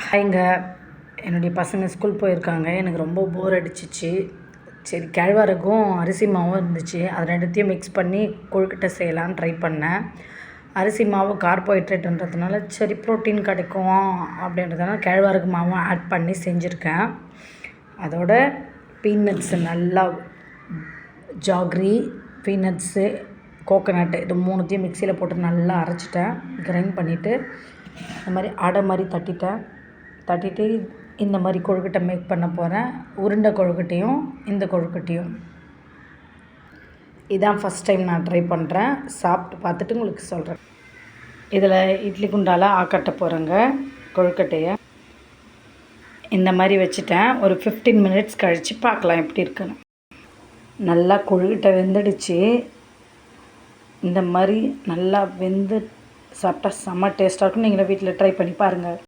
ஹாய்ங்க. என்னுடைய பசங்க ஸ்கூல் போயிருக்காங்க. எனக்கு ரொம்ப போர் அடிச்சிச்சு. சரி, கேழ்வரகும் அரிசி மாவும் இருந்துச்சு. அது ரெண்டுத்தையும் மிக்ஸ் பண்ணி கொழுக்கட்டை செய்யலான்னு ட்ரை பண்ணேன். அரிசி மாவு கார்போஹைட்ரேட்ன்றதுனால சரி ப்ரோட்டீன் கிடைக்கும் அப்படின்றதுனால கேழ்வரகு மாவும் ஆட் பண்ணி செஞ்சுருக்கேன். அதோட பீனட்ஸு நல்லா ஜாக்ரி, பீனட்ஸு, கோகோனட்டு இது மூணுத்தையும் மிக்சியில் போட்டு நல்லா அரைச்சிட்டேன். கிரைண்ட் பண்ணிவிட்டு இந்த மாதிரி அடை மாதிரி தட்டிட்டு இந்த மாதிரி கொழுக்கட்டை மேக் பண்ண போகிறேன். உருண்டை கொழுக்கட்டையும் இந்த கொழுக்கட்டையும் இதான் ஃபஸ்ட் டைம் நான் ட்ரை பண்ணுறேன். சாப்பிட்டு பார்த்துட்டு உங்களுக்கு சொல்கிறேன். இதில் இட்லி குண்டால் ஆக்கட்ட போகிறேங்க கொழுக்கட்டையை. இந்த மாதிரி வச்சுட்டேன். ஒரு 15 மினிட்ஸ் கழித்து பார்க்கலாம் எப்படி இருக்குன்னு. நல்லா கொழுக்கட்டை வெந்துடுச்சு. இந்த மாதிரி நல்லா வெந்து சாப்பிட்டா செம்ம டேஸ்ட்டாக இருக்கும். நீங்களும் வீட்டில் ட்ரை பண்ணி பாருங்கள்.